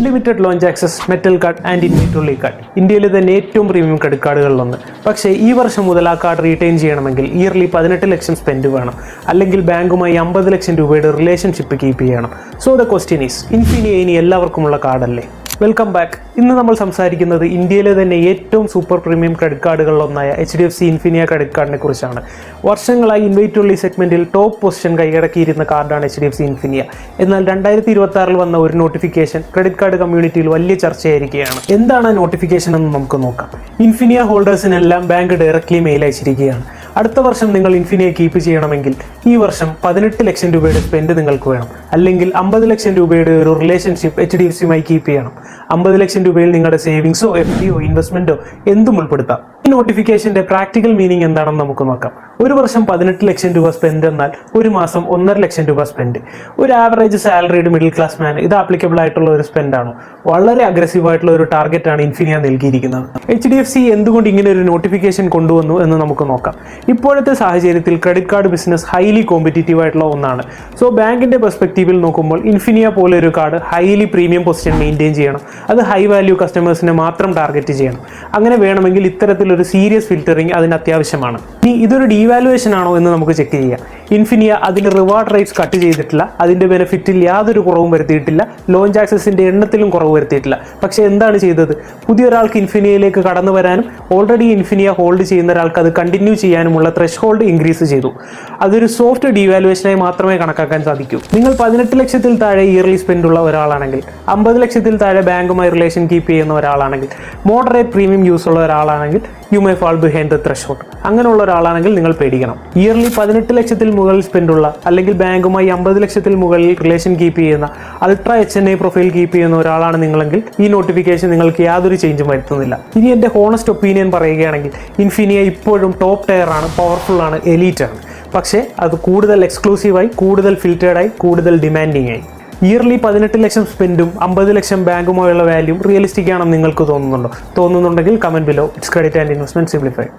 Unlimited launch access, metal card and invite only card ഇന്ത്യയിലെ തന്നെ ഏറ്റവും പ്രീമിയം ക്രെഡിറ്റ് കാർഡുകളിലൊന്ന്. പക്ഷേ ഈ വർഷം മുതൽ ആ കാർഡ് റീറ്റെയിൻ ചെയ്യണമെങ്കിൽ ഇയർലി 18 ലക്ഷം സ്പെൻഡ് വേണം, അല്ലെങ്കിൽ ബാങ്കുമായി 50 ലക്ഷം രൂപയുടെ റിലേഷൻഷിപ്പ് കീപ്പ് ചെയ്യണം. സോ ദ ക്വസ്റ്റ്യൻ ഈസ്, ഇൻഫിനിയ ഇനി എല്ലാവർക്കുമുള്ള കാർഡല്ലേ? Welcome back. ഇന്ന് നമ്മൾ സംസാരിക്കുന്നത് ഇന്ത്യയിലെ തന്നെ ഏറ്റവും സൂപ്പർ പ്രീമിയം ക്രെഡിറ്റ് കാർഡുകളിലൊന്നായ HDFC ഇൻഫിനിയ ക്രെഡിറ്റ് കാർഡിനെ കുറിച്ചാണ്. വർഷങ്ങളായി ഇൻവൈറ്റ് ഓൺലി സെഗ്മെന്റിൽ ടോപ്പ് പൊസിഷൻ കൈയടക്കിയിരുന്ന കാർഡാണ് HDFC ഇൻഫിനിയ. എന്നാൽ 2026 വന്ന ഒരു നോട്ടിഫിക്കേഷൻ ക്രെഡിറ്റ് കാർഡ് കമ്മ്യൂണിറ്റിയിൽ വലിയ ചർച്ചയായിരിക്കുകയാണ്. എന്താണ് ആ നോട്ടിഫിക്കേഷൻ എന്ന് നമുക്ക് നോക്കാം. ഇൻഫിനിയ ഹോൾഡേഴ്സിനെല്ലാം ബാങ്ക് ഡയറക്ട്ലി മെയിൽ അയച്ചിരിക്കുകയാണ്. അടുത്ത വർഷം നിങ്ങൾ ഇൻഫിനിയ കീപ്പ് ചെയ്യണമെങ്കിൽ ഈ വർഷം 18 ലക്ഷം രൂപയുടെ സ്പെൻഡ് നിങ്ങൾക്ക് വേണം, അല്ലെങ്കിൽ 50 ലക്ഷം രൂപയുടെ ഒരു റിലേഷൻഷിപ്പ് HDFCയുമായി കീപ്പ് ചെയ്യണം. 50 ലക്ഷം രൂപയിൽ നിങ്ങളുടെ സേവിങ്സോ FDയോ ഇൻവെസ്റ്റ്മെന്റോ എന്തും ഉൾപ്പെടുത്താം. ഈ നോട്ടിഫിക്കേഷന്റെ പ്രാക്ടിക്കൽ മീനിങ് എന്താണെന്ന് നമുക്ക് നോക്കാം. ഒരു വർഷം 18 ലക്ഷം രൂപ സ്പെൻഡ് എന്നാൽ ഒരു മാസം 1.5 ലക്ഷം രൂപ സ്പെൻഡ്. ഒരു ആവറേജ് സാലറീഡ് മിഡിൽ ക്ലാസ് മാൻ ഇത് ആപ്ലിക്കബിൾ ആയിട്ടുള്ള ഒരു സ്പെൻഡ് ആണോ? വളരെ അഗ്രസീവ് ആയിട്ടുള്ള ഒരു ടാർഗറ്റ് ആണ് ഇൻഫിനിയ നൽകിയിരിക്കുന്നത്. HDFC എന്തുകൊണ്ട് ഇങ്ങനെ ഒരു നോട്ടിഫിക്കേഷൻ കൊണ്ടുവന്നു എന്ന് നമുക്ക് നോക്കാം. ഇപ്പോഴത്തെ സാഹചര്യത്തിൽ credit card business highly competitive ആയിട്ടുള്ള ഒന്നാണ്. സോ ബാങ്കിന്റെ പെർസ്പെക്റ്റീവിൽ നോക്കുമ്പോൾ ഇൻഫിനിയ പോലെ ഒരു card highly premium position maintain ചെയ്യണം. അത് ഹൈ വാല്യൂ കസ്റ്റമേഴ്സിനെ മാത്രം ടാർഗറ്റ് ചെയ്യണം. അങ്ങനെ വേണമെങ്കിൽ ഇത്തരത്തിലൊരു സീരിയസ് ഫിൽറ്ററിംഗ് അതിന് അത്യാവശ്യമാണ്. ഇനി ഇതൊരു ഡീവാലുവേഷൻ ആണോ എന്ന് നമുക്ക് ചെക്ക് ചെയ്യാം. ഇൻഫിനിയ അതിന്റെ റിവാർഡ് റേറ്റ്സ് കട്ട് ചെയ്തിട്ടില്ല, അതിന്റെ ബെനിഫിറ്റിൽ യാതൊരു കുറവും വരുത്തിയിട്ടില്ല, ലോഞ്ച് ആക്സസിന്റെ എണ്ണത്തിലും കുറവ് വരുത്തിയിട്ടില്ല. പക്ഷേ എന്താണ് ചെയ്തത്? പുതിയൊരാൾക്ക് ഇൻഫിനിയയിലേക്ക് കടന്നു വരാനും ഓൾറെഡി ഇൻഫിനിയ ഹോൾഡ് ചെയ്യുന്ന ഒരാൾക്ക് അത് കണ്ടിന്യൂ ചെയ്യാനുമുള്ള ത്രെഷ് ഹോൾഡ് ഇൻക്രീസ് ചെയ്തു. അതൊരു സോഫ്റ്റ് ഡീവാലുവേഷനായി മാത്രമേ കണക്കാക്കാൻ സാധിക്കൂ. നിങ്ങൾ 18 ലക്ഷത്തിൽ താഴെ ഇയർലി സ്പെൻഡ് ഉള്ള ഒരാളാണെങ്കിൽ, 50 ലക്ഷത്തിൽ താഴെ ബാങ്കുമായി റിലേഷൻ കീപ്പ് ചെയ്യുന്ന ഒരാളാണെങ്കിൽ, മോഡറേറ്റ് പ്രീമിയം യൂസ് ഉള്ള ഒരാളാണെങ്കിൽ you may fall behind the threshold. അങ്ങനെയുള്ള ഒരാളാണെങ്കിൽ നിങ്ങൾ പേടിക്കണം. ഇയർലി 18 ലക്ഷത്തിൽ മുകളിൽ സ്പെൻഡുള്ള, അല്ലെങ്കിൽ ബാങ്കുമായി 50 ലക്ഷത്തിൽ മുകളിൽ റിലേഷൻ കീപ്പ് ചെയ്യുന്ന, അൾട്രാ HNI പ്രൊഫൈൽ കീപ്പ് ചെയ്യുന്ന ഒരാളാണ് നിങ്ങളെങ്കിൽ ഈ നോട്ടിഫിക്കേഷൻ നിങ്ങൾക്ക് യാതൊരു ചേഞ്ചും വരുത്തുന്നില്ല. ഇനി എൻ്റെ ഹോണസ്റ്റ് ഒപ്പീനിയൻ പറയുകയാണെങ്കിൽ ഇൻഫിനിയ ഇപ്പോഴും ടോപ്പ് ടയർ ആണ്, പവർഫുൾ ആണ്, എലീറ്റ് ആണ്. പക്ഷേ അത് കൂടുതൽ എക്സ്ക്ലൂസീവായി, കൂടുതൽ ഫിൽറ്റേർഡായി, കൂടുതൽ ഡിമാൻഡിങ് ആയി. ഇയർലി 18 ലക്ഷം സ്പെൻഡും 50 ലക്ഷം ബാങ്കുമായുള്ള വാല്യൂ റിയലിസ്റ്റിക് ആണെന്ന് നിങ്ങൾക്ക് തോന്നുന്നുണ്ടെങ്കിൽ comment below. It's credit and investment simplified.